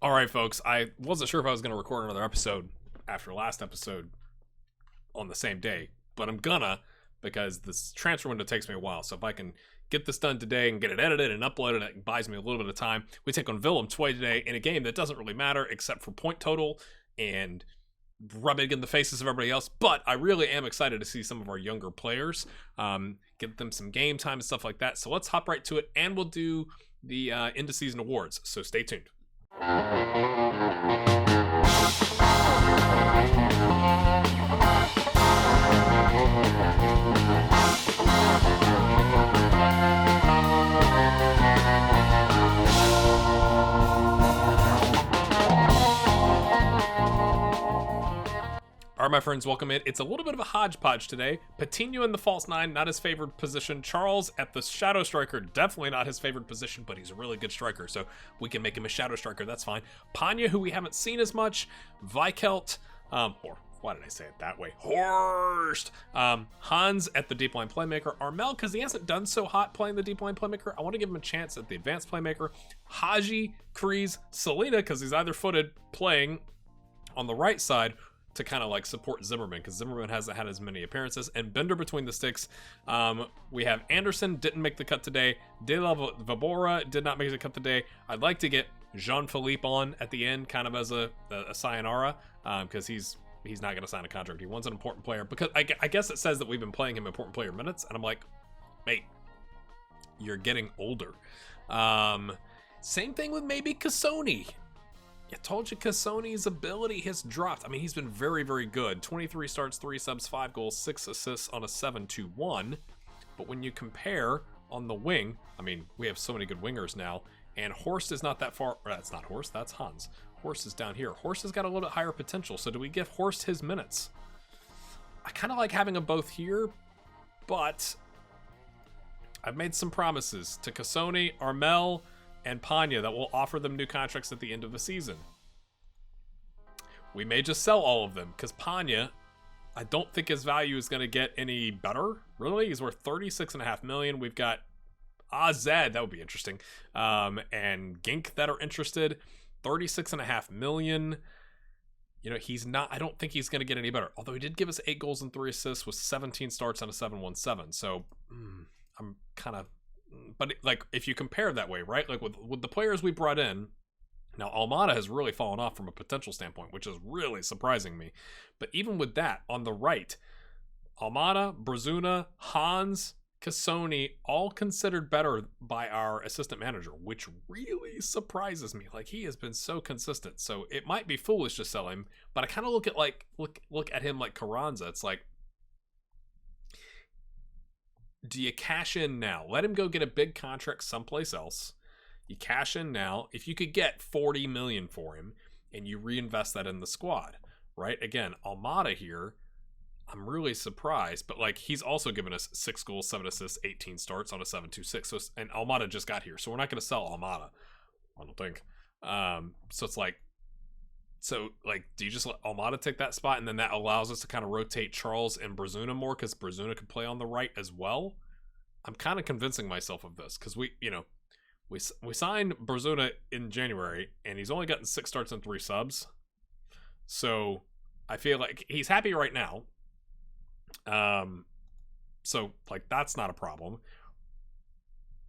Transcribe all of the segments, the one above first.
All right, folks. I wasn't sure if I was going to record another episode after last episode on the same day, but I'm gonna because this transfer window takes me a while. So if I can get this done today and get it edited and uploaded, it buys me a little bit of time. We take on Willem II today in a game that doesn't really matter except for point total and rubbing in the faces of everybody else. But I really am excited to see some of our younger players, get them some game time and stuff like that. So let's hop right to it, and we'll do the end of season awards. So stay tuned. All right, my friends, welcome in. It's a little bit of a hodgepodge today. Patino in the false nine, not his favored position. Charles at the shadow striker, definitely not his favored position, but he's a really good striker, so we can make him a shadow striker. That's fine. Panya, who we haven't seen as much. Vikelt, or why did I say it that way? Horst. Hans at the deep line playmaker. Armel, because he hasn't done so hot playing the deep line playmaker. I want to give him a chance at the advanced playmaker. Haji, Kreese, Selena, because he's either footed playing on the right side to kind of like support Zimmerman, because Zimmerman hasn't had as many appearances. And Bender between the sticks. We have Anderson, didn't make the cut today. De La Vabora did not make the cut today. I'd like to get Jean-Philippe on at the end, kind of as a sayonara, because he's not going to sign a contract. He wants an important player, because I guess it says that we've been playing him important player minutes, and I'm like, mate, you're getting older. Same thing with maybe Cassoni. I told you Cassoni's ability has dropped. I mean, he's been very, very good. 23 starts, 3 subs, 5 goals, 6 assists on a 7-2-1. But when you compare on the wing, I mean, we have so many good wingers now, and Horst is not that far. That's not Horst, that's Hans. Horst is down here. Horst has got a little bit higher potential, so do we give Horst his minutes? I kind of like having them both here, but I've made some promises to Cassoni, Armel, and Panya that will offer them new contracts at the end of the season. We may just sell all of them, because Panya, I don't think his value is going to get any better, really. He's worth $36.5 million. We've got AZ, that would be interesting, and Gink that are interested. $36.5 million. You know, he's not, I don't think he's going to get any better, although he did give us 8 goals and 3 assists with 17 starts on a 7-1-7, so I'm kind of, but like if you compare that way, right, like with the players we brought in, now Almada has really fallen off from a potential standpoint, which is really surprising me. But even with that, on the right, Almada, Brazuna, Hans, Cassoni, all considered better by our assistant manager, which really surprises me. Like, he has been so consistent, so it might be foolish to sell him, but I kind of look at him like Carranza. It's like, do you cash in now? Let him go get a big contract someplace else. You cash in now. If you could get $40 million for him and you reinvest that in the squad, right? Again, Almada here, I'm really surprised, but like, he's also given us 6 goals, 7 assists, 18 starts on a 7-2-6. So, and Almada just got here, so we're not going to sell Almada, I don't think. So it's like, do you just let Almada take that spot, and then that allows us to kind of rotate Charles and Brazuna more, because Brazuna could play on the right as well? I'm kind of convincing myself of this, because we signed Brazuna in January, and he's only gotten 6 starts and 3 subs. So I feel like he's happy right now. So like, that's not a problem.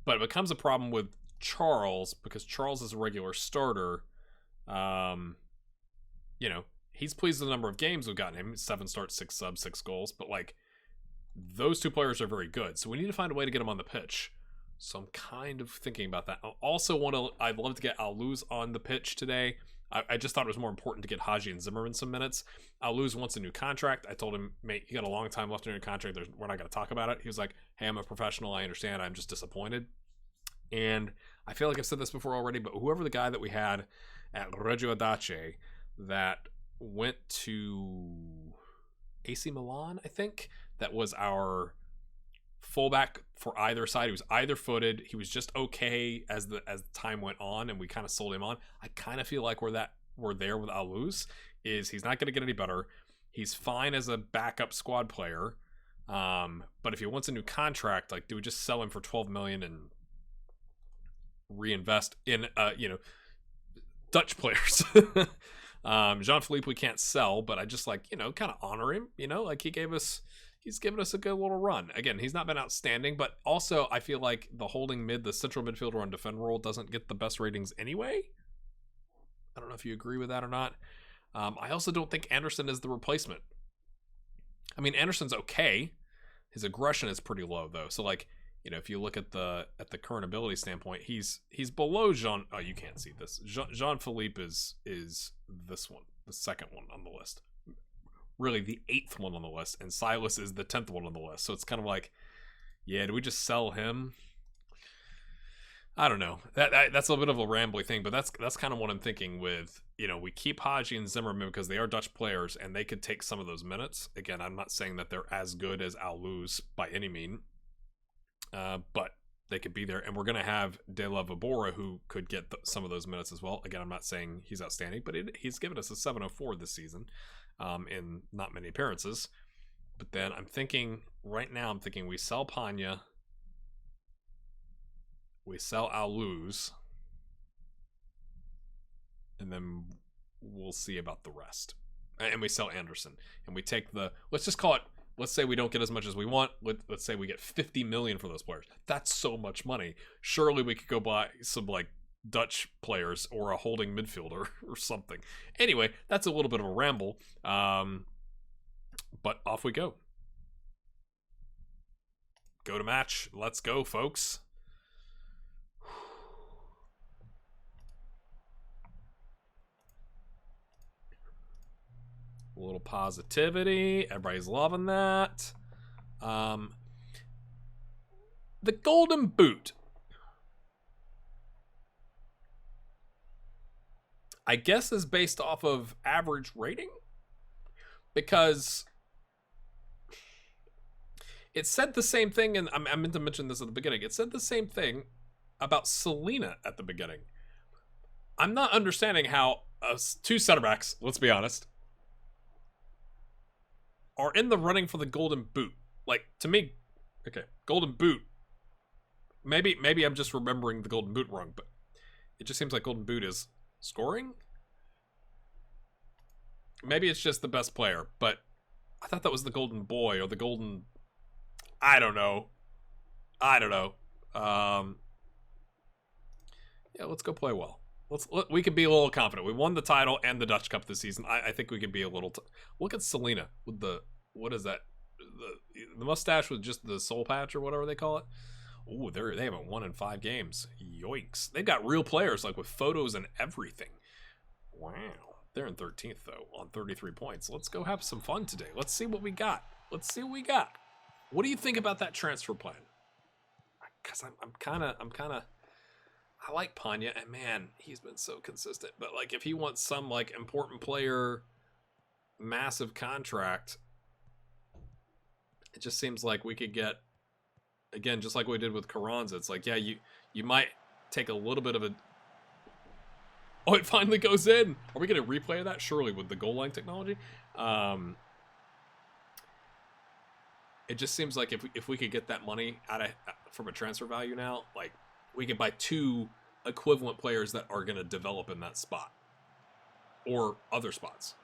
But it becomes a problem with Charles, because Charles is a regular starter. You know, he's pleased with the number of games we've gotten him, 7 starts, 6 subs, 6 goals, but like, those 2 players are very good, so we need to find a way to get him on the pitch. So I'm kind of thinking about that. I'd love to get Aluz on the pitch today. I just thought it was more important to get Haji and Zimmerman some minutes. Aluz wants a new contract. I told him, mate, you got a long time left in your contract. We're not going to talk about it. He was like, hey, I'm a professional. I understand. I'm just disappointed. And I feel like I've said this before already, but whoever the guy that we had at Reggio Adace that went to AC Milan, I think, that was our fullback for either side. He was either footed. He was just okay as the time went on, and we kind of sold him on. I kind of feel like we're there with Aluz. He's not going to get any better. He's fine as a backup squad player, but if he wants a new contract, like, do we just sell him for $12 million and reinvest in Dutch players. Jean-Philippe we can't sell, but I just like, kind of honor him, like he's given us a good little run. Again, he's not been outstanding, but also I feel like the holding mid, the central midfielder on defend role doesn't get the best ratings anyway. I don't know if you agree with that or not. I also don't think Anderson is the replacement. I mean, Anderson's okay. His aggression is pretty low though. So like, if you look at the current ability standpoint, he's below Jean. Oh, you can't see this. Jean-Philippe is this one, the second one on the list. Really, the 8th one on the list, and Silas is the 10th one on the list. So it's kind of like, yeah, do we just sell him? I don't know. That's a little bit of a rambly thing, but that's kind of what I'm thinking with, we keep HAAG and Zimmerman because they are Dutch players and they could take some of those minutes. Again, I'm not saying that they're as good as Al-Luz by any mean, but they could be there. And we're going to have De La Vibora who could get some of those minutes as well. Again, I'm not saying he's outstanding, but he's given us a 704 this season in not many appearances. But then right now I'm thinking we sell Panya. We sell Al-Luz, and then we'll see about the rest. And we sell Anderson, and we take let's just call it, let's say we don't get as much as we want. Let's say we get 50 million for those players. That's so much money. Surely we could go buy some like Dutch players or a holding midfielder or something. Anyway, that's a little bit of a ramble, but off we go. Go to match. Let's go, folks. A little positivity. Everybody's loving that. The Golden Boot. I guess is based off of average rating. Because it said the same thing, and I meant to mention this at the beginning. It said the same thing about Selena at the beginning. I'm not understanding how two center backs, let's be honest, are in the running for the Golden Boot. Like, to me, okay, Golden Boot. Maybe I'm just remembering the Golden Boot wrong, but it just seems like Golden Boot is scoring. Maybe it's just the best player, but I thought that was the Golden Boy or the Golden... I don't know. Yeah, let's go play well. We could be a little confident. We won the title and the Dutch Cup this season. I think we could be a little... Look at Selena with the... What is that? The mustache with just the soul patch or whatever they call it. Ooh, they haven't won in 5 games. Yoinks. They've got real players, like with photos and everything. Wow. They're in 13th, though, on 33 points. Let's go have some fun today. Let's see what we got. What do you think about that transfer plan? Because I'm kind of... I like Panya, and man, he's been so consistent. But like, if he wants some like important player, massive contract, it just seems like we could get, again, just like we did with Carranza. It's like, yeah, you might take a little bit of a. Oh, it finally goes in. Are we going to replay that? Surely with the goal line technology. It just seems like if we could get that money from a transfer value now, like. We could buy 2 equivalent players that are going to develop in that spot or other spots.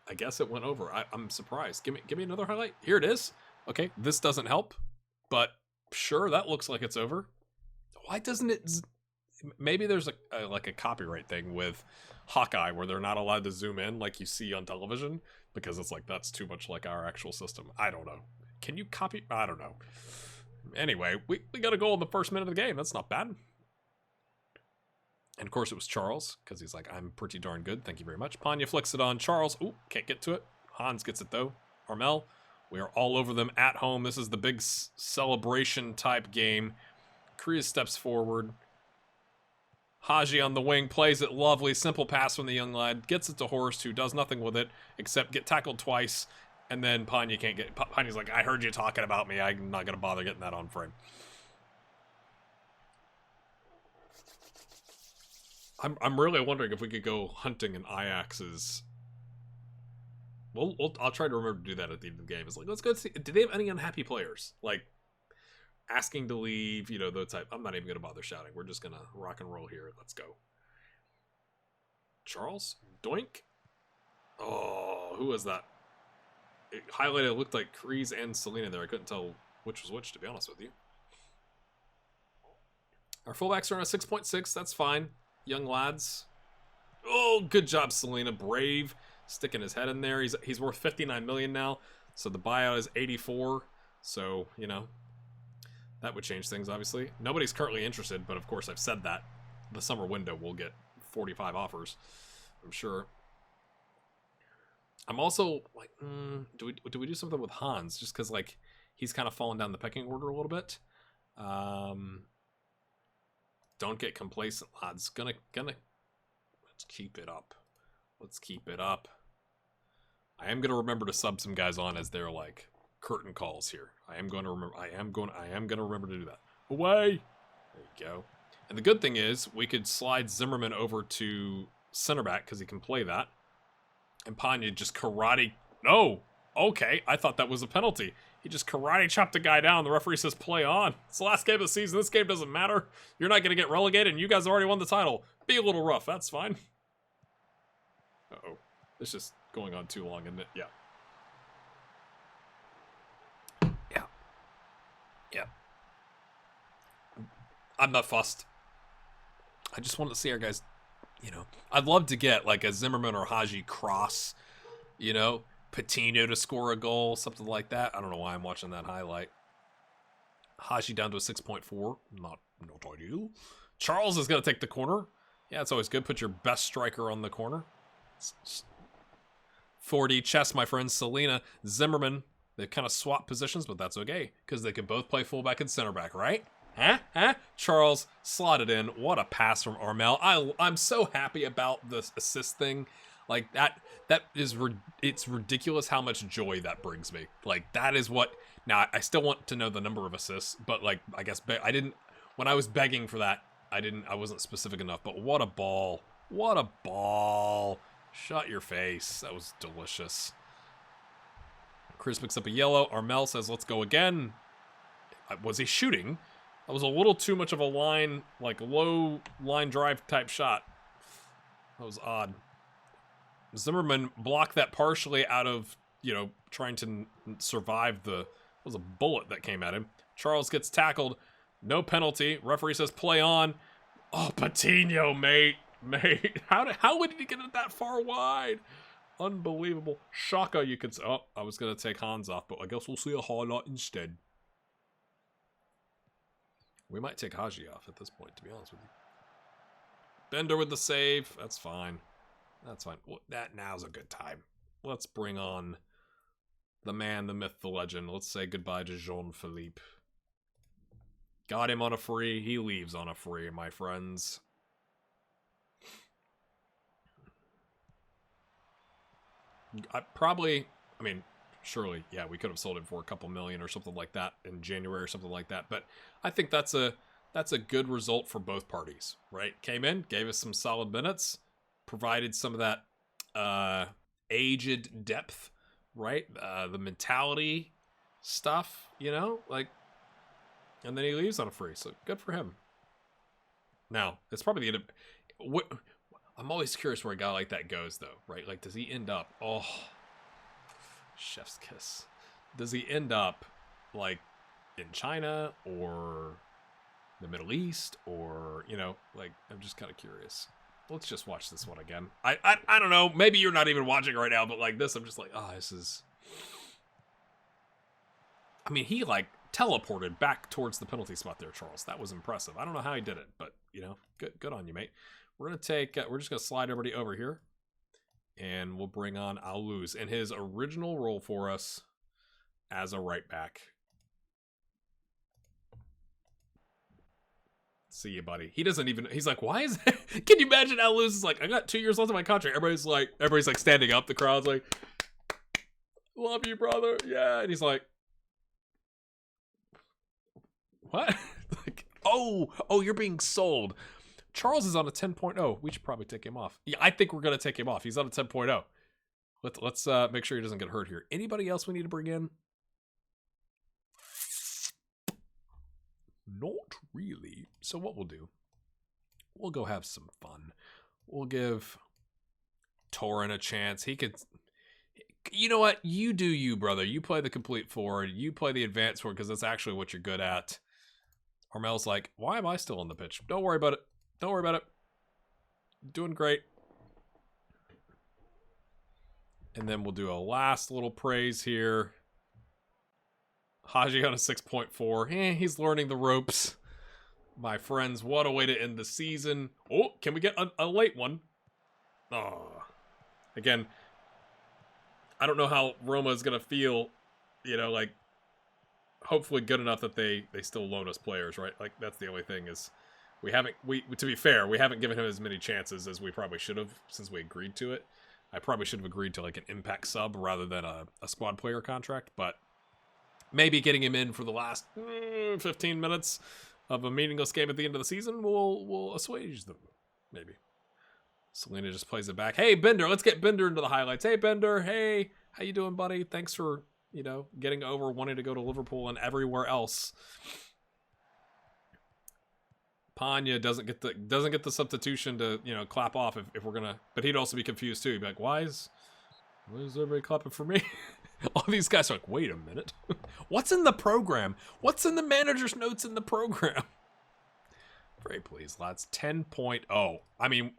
I guess it went over. I'm surprised. Give me another highlight. Here it is. Okay, this doesn't help, but sure, that looks like it's over. Why doesn't it? Maybe there's a copyright thing with Hawkeye where they're not allowed to zoom in like you see on television because it's like that's too much like our actual system. I don't know. Can you copy? I don't know. Anyway, we got a goal in the first minute of the game. That's not bad. And of course it was Charles, because he's like, I'm pretty darn good. Thank you very much. Panya flicks it on Charles. Ooh, can't get to it. Hans gets it though. Armel, we are all over them at home. This is the big celebration type game. Kriya steps forward. Haji on the wing plays it lovely. Simple pass from the young lad. Gets it to Horst, who does nothing with it except get tackled twice. And then Panya can't get... Panya's like, I heard you talking about me. I'm not going to bother getting that on frame. I'm really wondering if we could go hunting in Ajax's... I'll try to remember to do that at the end of the game. It's like, let's go see... Do they have any unhappy players? Like, asking to leave, you know, those type. I'm not even going to bother shouting. We're just going to rock and roll here. Let's go. Charles? Doink? Oh, who was that? It highlighted, it looked like Kreese and Selena there. I couldn't tell which was which, to be honest with you. Our fullbacks are on a 6.6. That's fine. Young lads. Oh, good job, Selena. Brave. Sticking his head in there. He's worth 59 million now. So the buyout is 84. So, you know, that would change things, obviously. Nobody's currently interested, but of course I've said that. The summer window will get 45 offers, I'm sure. I'm also like, do we do something with Hans? Just because, like, he's kind of fallen down the pecking order a little bit. Don't get complacent, lads. Let's keep it up. Let's keep it up. I am gonna remember to sub some guys on as their like curtain calls here. I am gonna remember to do that. Away. There you go. And the good thing is we could slide Zimmerman over to center back because he can play that. And Panya just karate. No. Okay, I thought that was a penalty. He just karate chopped the guy down. The referee says play on. It's the last game of the season. This game doesn't matter. You're not going to get relegated, and you guys already won the title. Be a little rough. That's fine. Uh-oh. It's just going on too long, isn't it? Yeah. Yeah. Yeah. I'm not fussed. I just wanted to see our guys, you know. I'd love to get, like, a Zimmerman or HAAG cross, you know. Patino to score a goal, something like that. I don't know why I'm watching that highlight. HAAG down to a 6.4. Not ideal. Charles is going to take the corner. Yeah, it's always good. Put your best striker on the corner. 4D chess, my friend. Selena, Zimmerman. They kind of swap positions, but that's okay. Because they can both play fullback and center back, right? Huh? Charles slotted in. What a pass from Armel. I'm so happy about this assist thing. Like, it's ridiculous how much joy that brings me. Like, that is what, now, I still want to know the number of assists, but, like, I guess, when I was begging for that, I wasn't specific enough, but what a ball. What a ball. Shut your face. That was delicious. Chris picks up a yellow. Armel says, let's go again. Was he shooting? That was a little too much of a line, like, low line drive type shot. That was odd. Zimmerman blocked that partially out of, you know, trying to survive it was a bullet that came at him. Charles gets tackled. No penalty. Referee says play on. Oh, Patino, mate. How would he get it that far wide? Unbelievable. Shaka, you could say. Oh, I was going to take Hans off, but I guess we'll see a highlight instead. We might take HAAG off at this point, to be honest with you. Bender with the save. That's fine. That's fine. Well, now's a good time. Let's bring on the man, the myth, the legend. Let's say goodbye to Jean-Philippe. Got him on a free. He leaves on a free, my friends. Surely, yeah, we could have sold it for a couple million or something like that in January or something like that. But I think that's a good result for both parties, right? Came in, gave us some solid minutes. Provided some of that aged depth, right? The mentality stuff, you know? Like, and then he leaves on a free, so good for him. Now, it's probably the end of... I'm always curious where a guy like that goes, though, right? Like, does he end up... Oh, chef's kiss. Does he end up, like, in China or the Middle East or, you know, like, I'm just kind of curious. Let's just watch this one again. I don't know. Maybe you're not even watching right now, but like this, I'm just like, oh, this is... I mean, he like teleported back towards the penalty spot there, Charles. That was impressive. I don't know how he did it, but you know, good on you, mate. We're gonna take. We're just gonna slide everybody over here, and we'll bring on Aluz in his original role for us as a right back. See you, buddy. He doesn't even... He's like, why is that? Can you imagine how Luz is like, I got 2 years left of my contract. Everybody's like standing up. The crowd's like, love you, brother. Yeah. And he's like, what? Like, oh, you're being sold. Charles is on a 10.0. We should probably take him off. Yeah, I think we're going to take him off. He's on a 10.0. Let's make sure he doesn't get hurt here. Anybody else we need to bring in? Not really. So what we'll do, we'll go have some fun. We'll give Torin a chance. He could... You know what? You do you, brother. You play the complete forward. You play the advanced forward because that's actually what you're good at. Armel's like, why am I still on the pitch? Don't worry about it. Don't worry about it. Doing great. And then we'll do a last little praise here. Haji on a 6.4. He's learning the ropes. My friends, what a way to end the season. Oh, can we get a late one? Oh. Again, I don't know how Roma is going to feel, you know, like, hopefully good enough that they still loan us players, right? Like, that's the only thing is to be fair, we haven't given him as many chances as we probably should have since we agreed to it. I probably should have agreed to like an impact sub rather than a squad player contract, but maybe getting him in for the last 15 minutes of a meaningless game at the end of the season will assuage them. Maybe. Selena just plays it back. Hey, Bender, let's get Bender into the highlights. Hey, Bender. Hey, how you doing, buddy? Thanks for, you know, getting over wanting to go to Liverpool and everywhere else. Panya doesn't get the substitution to, you know, clap off if we're gonna, but he'd also be confused too. He'd be like, why is everybody clapping for me? All these guys are like, wait a minute. What's in the program? What's in the manager's notes in the program? Very pleased, lads. 10.0. I mean,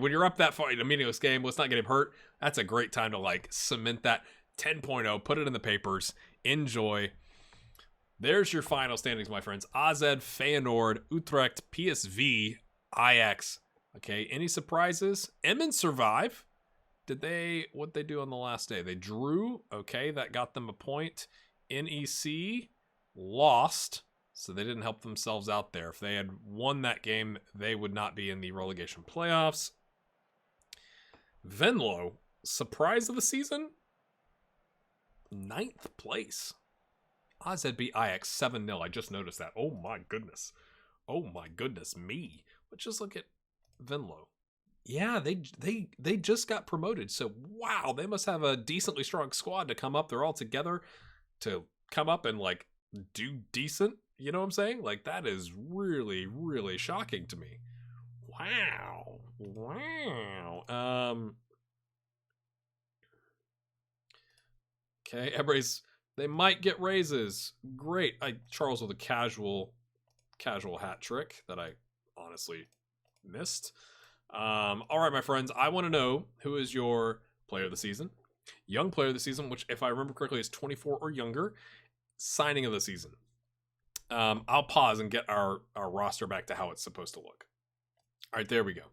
when you're up that far in a meaningless game, let's not get him hurt. That's a great time to like cement that 10.0, put it in the papers, enjoy. There's your final standings, my friends. AZ, Feyenoord, Utrecht, PSV, Ajax. Okay, any surprises? Emmen survive. What'd they do on the last day? They drew. Okay, that got them a point. NEC lost, so they didn't help themselves out there. If they had won that game, they would not be in the relegation playoffs. Venlo, surprise of the season? 9th place. AZ beat Ajax 7-0. I just noticed that. Oh my goodness. Oh my goodness me. Let's just look at Venlo. Yeah, they just got promoted. So wow, they must have a decently strong squad to come up. They're all together to come up and like do decent. You know what I'm saying? Like that is really, really shocking to me. Wow. Wow. Okay, everybody's... They might get raises. Great. Charles with a casual hat trick that I honestly missed. All right, my friends. I want to know who is your player of the season, young player of the season, which, if I remember correctly, is 24 or younger. Signing of the season. I'll pause and get our roster back to how it's supposed to look. All right, there we go.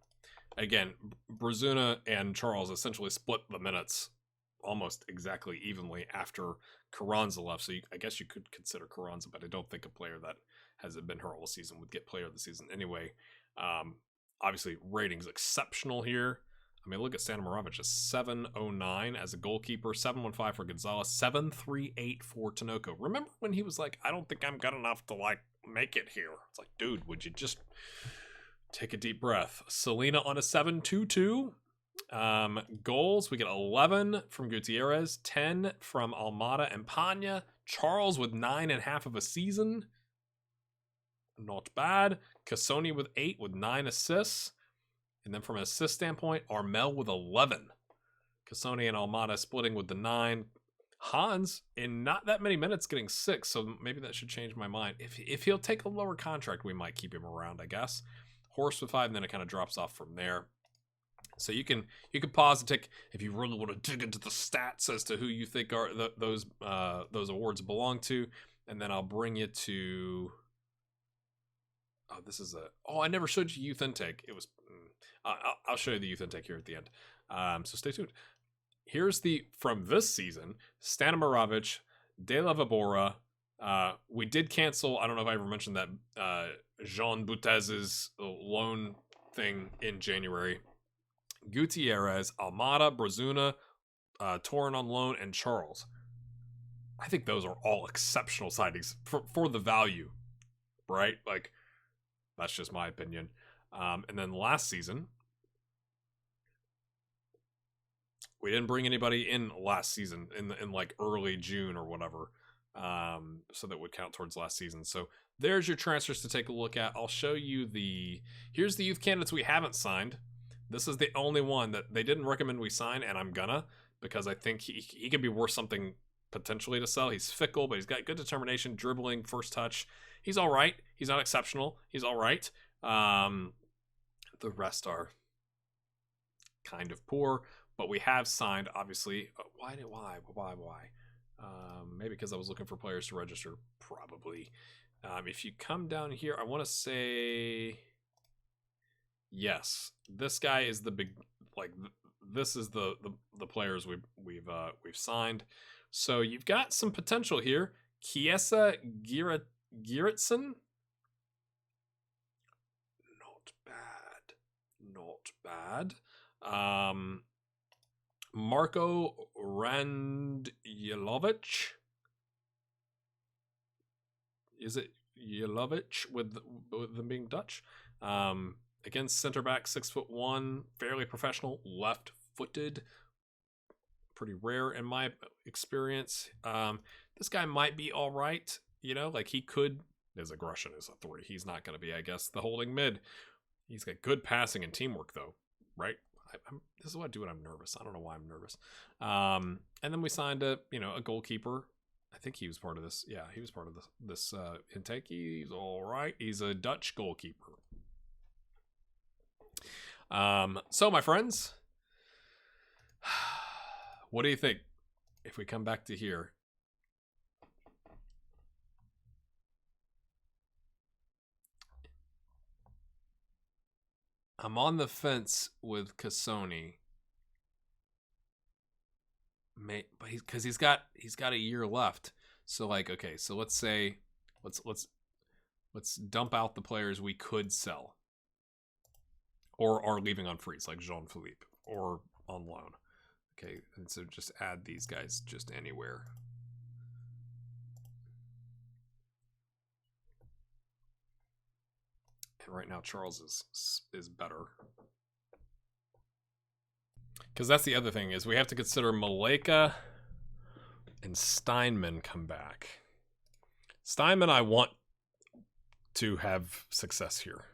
Again, Brazuna and Charles essentially split the minutes almost exactly evenly after Carranza left, so I guess you could consider Carranza, but I don't think a player that hasn't been hurt all season would get player of the season anyway. Obviously, ratings exceptional here. I mean, look at Santa Maravich, a 709 as a goalkeeper, 715 for Gonzalez, 738 for Tinoco. Remember when he was like, I don't think I'm good enough to like make it here? It's like, dude, would you just take a deep breath? Selena on a 722. Goals, we get 11 from Gutierrez, 10 from Almada and Panya. Charles with 9.5 of a season. Not bad. Cassoni with 8 with 9 assists. And then from an assist standpoint, Armel with 11. Cassoni and Almada splitting with the 9. Hans, in not that many minutes, getting 6, so maybe that should change my mind. If he'll take a lower contract, we might keep him around, I guess. Horst with 5, and then it kind of drops off from there. So you can pause and take, if you really want to dig into the stats as to who you think are those awards belong to, and then I'll bring you to. I never showed you youth intake. It was. I'll show you the youth intake here at the end. So stay tuned. Here's from this season: Stana Maravich, De La Vabora. We did cancel. I don't know if I ever mentioned that Jean Boutez's loan thing in January. Gutierrez, Almada, Brazuna, Torin on loan, and Charles. I think those are all exceptional signings for the value, right? Like, that's just my opinion. And then last season, we didn't bring anybody in last season in like early June or whatever. So that would count towards last season. So there's your transfers to take a look at. I'll show you here's the youth candidates we haven't signed. This is the only one that they didn't recommend we sign, and I'm gonna, because I think he could be worth something potentially to sell. He's fickle, but he's got good determination, dribbling, first touch. He's all right. He's not exceptional. He's all right. The rest are kind of poor, but we have signed, obviously. Why? Maybe because I was looking for players to register, probably. If you come down here, I want to say, yes, this guy is the big, like, this is the players we've signed. So you've got some potential here. Chiesa Gerritsen, not bad. Marko Randjelovic. Is it Jelovic with them being Dutch? Again, center back, 6'1", fairly professional, left-footed. Pretty rare in my experience. This guy might be all right. You know, like he could. His aggression is a 3. He's not going to be, I guess, the holding mid. He's got good passing and teamwork, though, right? This is what I do when I'm nervous. I don't know why I'm nervous. And then we signed a goalkeeper. I think he was part of this. Yeah, he was part of this intake. He's all right. He's a Dutch goalkeeper. So, my friends, what do you think if we come back to here? I'm on the fence with Cassoni. But because he's got a year left. So like, okay, so let's say let's dump out the players we could sell, or are leaving on freeze, like Jean-Philippe, or on loan. Okay, and so just add these guys just anywhere. And right now Charles is better. Because that's the other thing, is we have to consider Maleka and Steinman come back. Steinman, I want to have success here.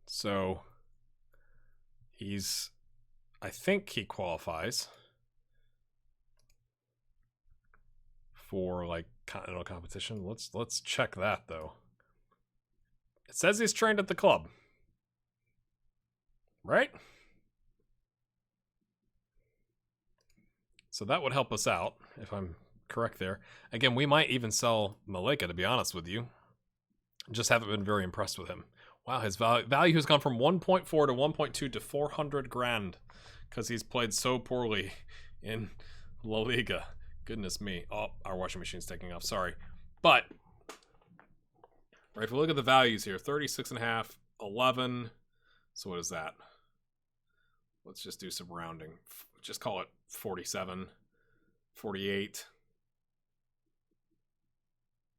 So I think he qualifies for like continental competition. Let's check that though. It says he's trained at the club, right? So that would help us out if I'm correct there. Again, we might even sell Maleka, to be honest with you. Just haven't been very impressed with him. Wow, his value has gone from 1.4 to 1.2 to 400 grand because he's played so poorly in La Liga. Goodness me. Oh, our washing machine's taking off. Sorry. But, right, if we look at the values here, 36.5, 11. So what is that? Let's just do some rounding. Just call it 47, 48,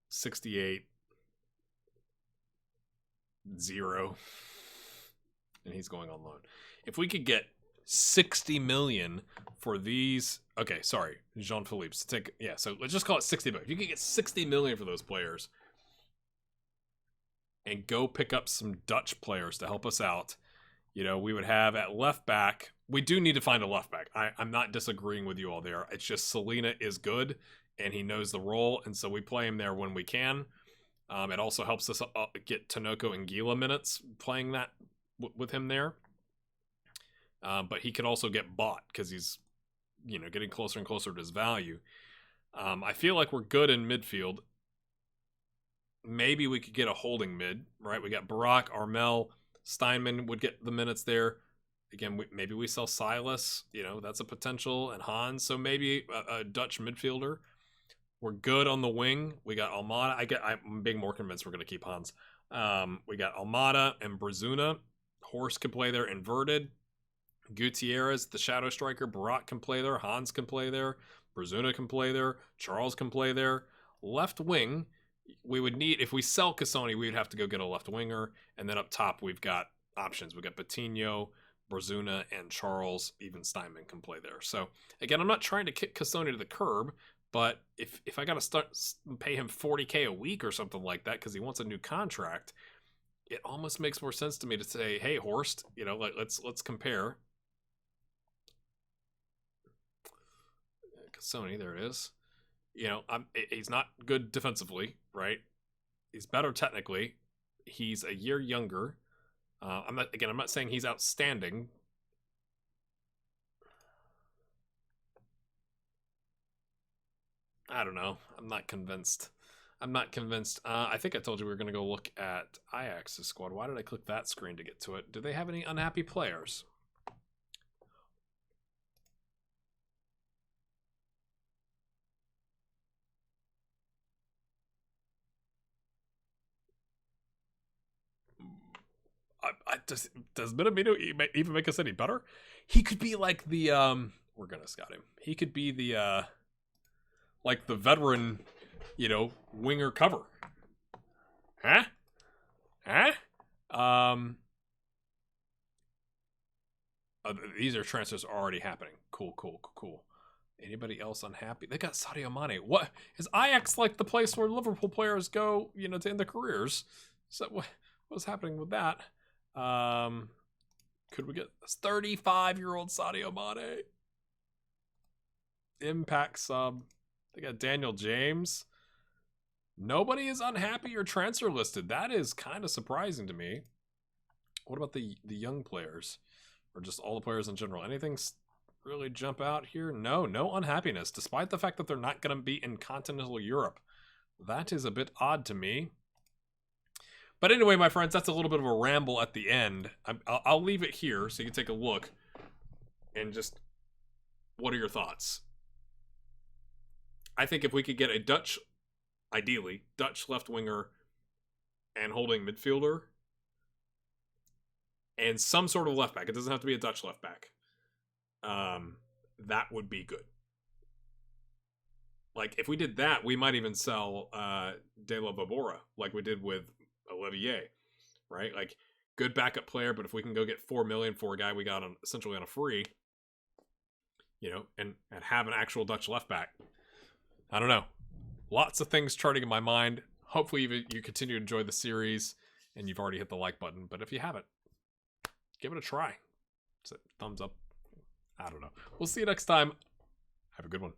68, 0. And he's going on loan. If we could get 60 million for these, okay, sorry, Jean-Philippe's so let's just call it 60 million. If you could get 60 million for those players and go pick up some Dutch players to help us out, we would have at left back. We do need to find a left back. I'm not disagreeing with you all there. It's just Selena is good and he knows the role, and so we play him there when we can. It also helps us get Tanoko and Gila minutes playing that with him there. But he could also get bought because he's, getting closer and closer to his value. I feel like we're good in midfield. Maybe we could get a holding mid, right? We got Barak, Armel, Steinman would get the minutes there. Again, maybe we sell Silas. That's a potential, and Hans. So maybe a Dutch midfielder. We're good on the wing. We got Almada. I'm being more convinced we're going to keep Hans. We got Almada and Brazuna. Horst can play there inverted. Gutierrez, the shadow striker. Barak can play there. Hans can play there. Brazuna can play there. Charles can play there. Left wing, we would need, if we sell Cassoni, we would have to go get a left winger. And then up top, we've got options. We've got Patino, Brazuna, and Charles. Even Steinman can play there. So, again, I'm not trying to kick Cassoni to the curb, But if I got to pay him $40K a week or something like that because he wants a new contract, it almost makes more sense to me to say, hey, Horst, let's compare. Sony, there it is. He's not good defensively, right? He's better technically. He's a year younger. I'm not saying he's outstanding. I don't know. I'm not convinced. I think I told you we were going to go look at Ajax's squad. Why did I click that screen to get to it? Do they have any unhappy players? Does Minamino even make us any better? He could be like the we're gonna scout him. He could be the like the veteran, winger cover. Huh? These are transfers already happening. Cool. Anybody else unhappy? They got Sadio Mane. What is Ajax like the place where Liverpool players go, to end their careers? So what's happening with that? Could we get this 35-year-old Sadio Mane? Impact sub. They got Daniel James. Nobody is unhappy or transfer listed. That is kind of surprising to me. What about the young players? Or just all the players in general? Anything really jump out here? No unhappiness, despite the fact that they're not going to be in continental Europe. That is a bit odd to me. But anyway, my friends, that's a little bit of a ramble at the end. I'll leave it here so you can take a look. And just, what are your thoughts? I think if we could get a Dutch, ideally, Dutch left winger and holding midfielder, and some sort of left back, it doesn't have to be a Dutch left back, that would be good. Like, if we did that, we might even sell De La Babora, like we did with Olivier, right? Like, good backup player, but if we can go get $4 million for a guy we got essentially on a free, and have an actual Dutch left back, I don't know. Lots of things charting in my mind. Hopefully you continue to enjoy the series, and you've already hit the like button. But if you haven't, give it a try. It's a thumbs up. I don't know. We'll see you next time. Have a good one.